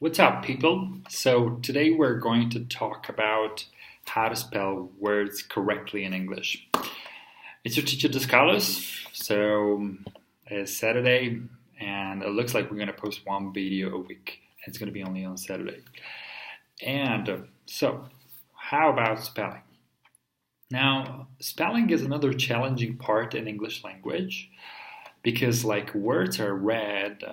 What's up, people? So, today we're going to talk about how to spell words correctly in English. It's your teacher Daskalos. So, it's Saturday, and it looks like we're going to post one video a week. It's going to be only on Saturday. And how about spelling? Now, spelling is another challenging part in English language because, like, words are read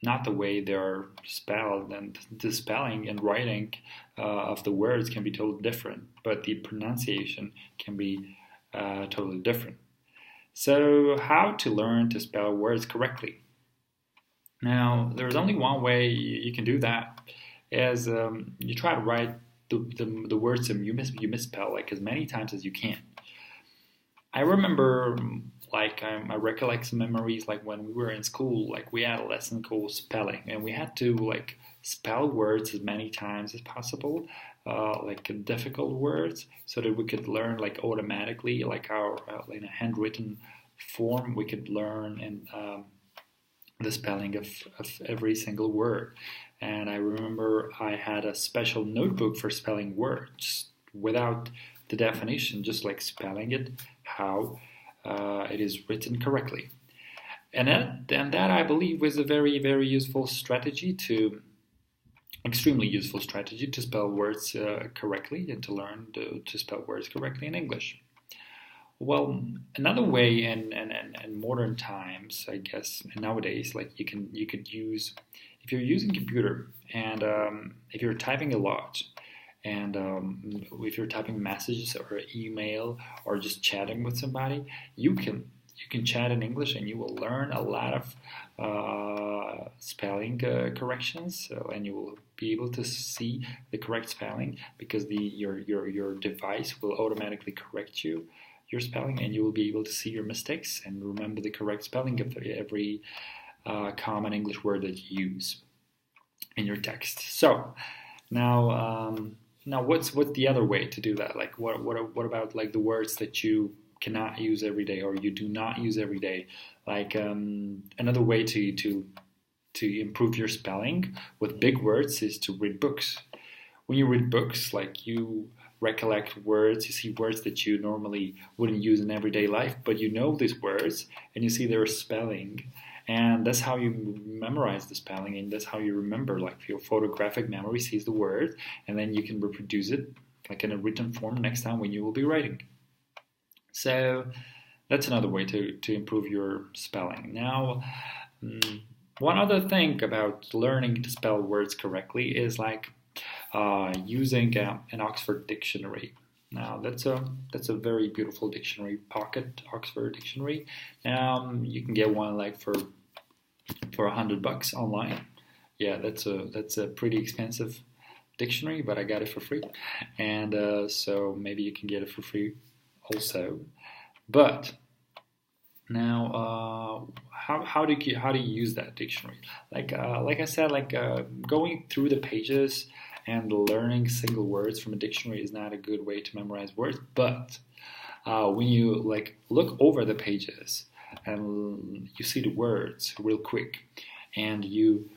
not the way they're spelled, and the spelling and writing of the words can be totally different, but the pronunciation can be totally different. So, how to learn to spell words correctly? Now, there's only one way you can do that, is you try to write the words that you misspell like as many times as you can. I remember, I recollect some memories, like when we were in school, like we had a lesson called spelling, and we had to like spell words as many times as possible, like difficult words, so that we could learn like automatically, like our in a handwritten form, we could learn and the spelling of every single word. And I remember I had a special notebook for spelling words without the definition, just like spelling it how it is written correctly. And that I believe was a very, very useful strategy extremely useful strategy to spell words correctly and to learn to spell words correctly in English. Well, another way in modern times, I guess, nowadays, like you could use, if you're using computer and if you're typing a lot, and if you're typing messages or email or just chatting with somebody, you can chat in English and you will learn a lot of spelling corrections, and you will be able to see the correct spelling because your device will automatically correct your spelling, and you will be able to see your mistakes and remember the correct spelling of every common English word that you use in your text. So now what's the other way to do that? Like what about like the words that you cannot use every day or you do not use every day? Like another way to improve your spelling with big words is to read books. When you read books, like you recollect words, you see words that you normally wouldn't use in everyday life, but you know these words and you see their spelling. And that's how you memorize the spelling, and that's how you remember, like your photographic memory sees the word, and then you can reproduce it like in a written form next time when you will be writing. So that's another way to improve your spelling. Now, one other thing about learning to spell words correctly is like using an Oxford dictionary. Now that's a very beautiful dictionary, Pocket Oxford dictionary. You can get one like for $100 online. Yeah, that's a pretty expensive dictionary, but I got it for free, and so maybe you can get it for free also. But now, how do you use that dictionary? Like I said, going through the pages and learning single words from a dictionary is not a good way to memorize words. But when you like look over the pages and you see the words real quick, and you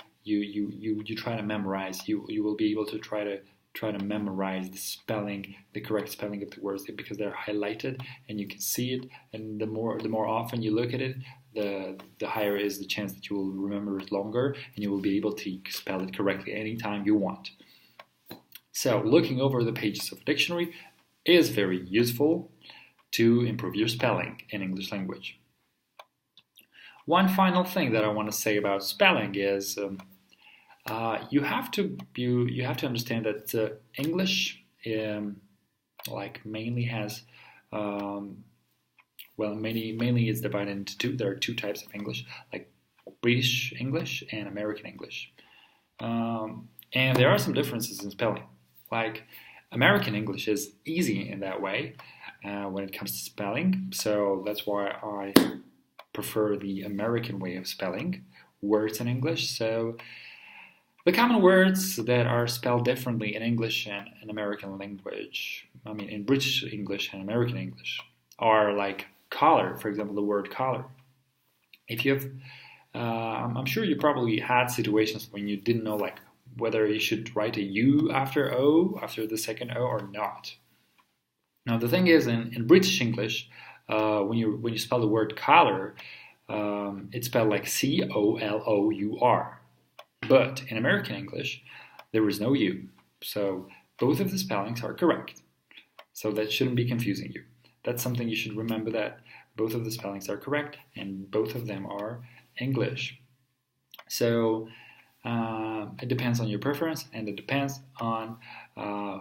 try to memorize, you will be able to try to memorize the correct spelling of the words because they're highlighted and you can see it. And the more often you look at it, the higher is the chance that you will remember it longer and you will be able to spell it correctly anytime you want. So looking over the pages of a dictionary is very useful to improve your spelling in English language. One final thing that I want to say about spelling is you have to understand that English mainly has mainly is divided into two. There are two types of English, like British English and American English, and there are some differences in spelling. Like American English is easy in that way when it comes to spelling, so that's why I prefer the American way of spelling words in English. So the common words that are spelled differently in English and in American language, in British English and American English, are like collar, for example, the word collar. If you have, I'm sure you probably had situations when you didn't know like whether you should write a U after O, after the second O, or not. Now the thing is, in British English, when you spell the word color, it's spelled like C-O-L-O-U-R. But in American English, there is no U. So both of the spellings are correct. So that shouldn't be confusing you. That's something you should remember, that both of the spellings are correct and both of them are English. So it depends on your preference, and it depends on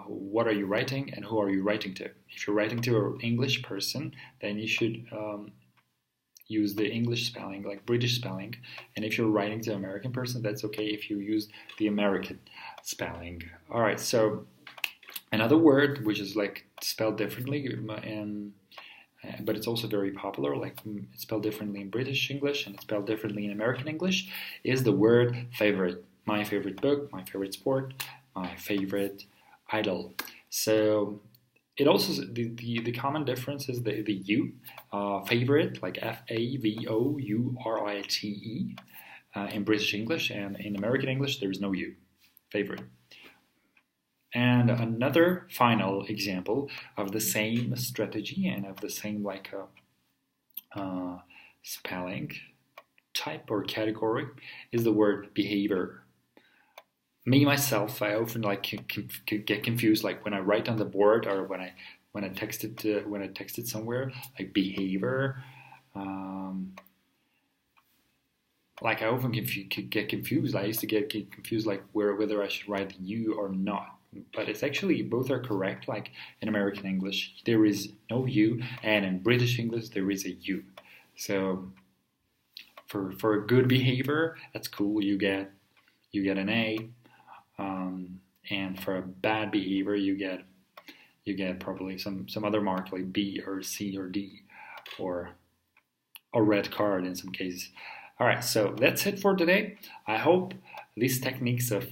what are you writing and who are you writing to. If you're writing to an English person, then you should use the English spelling, like British spelling. And if you're writing to an American person, that's okay if you use the American spelling. All right, so another word which is like spelled differently, but it's also very popular, like it's spelled differently in British English and it's spelled differently in American English, is the word favorite. My favorite book, my favorite sport, my favorite idol. So it also, the common difference is the U, favorite, like F-A-V-O-U-R-I-T-E in British English, and in American English there is no U, favorite. And another final example of the same strategy and of the same spelling type or category is the word behavior. Me myself, I often get confused, like when I write on the board or when I texted somewhere, like behavior. Like I often get confused. I used to get confused, like whether I should write the U or not. But it's actually, both are correct. Like in American English, there is no U, and in British English, there is a U. So for a good behavior, that's cool. You get an A, and for a bad behavior, you get probably some other mark like B or C or D, or a red card in some cases. All right, so that's it for today. I hope these techniques of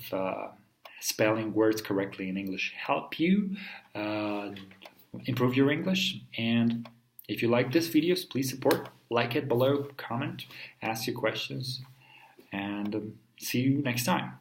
spelling words correctly in English help you improve your English. And if you like this videos, please support, like it below, comment, ask your questions, and see you next time.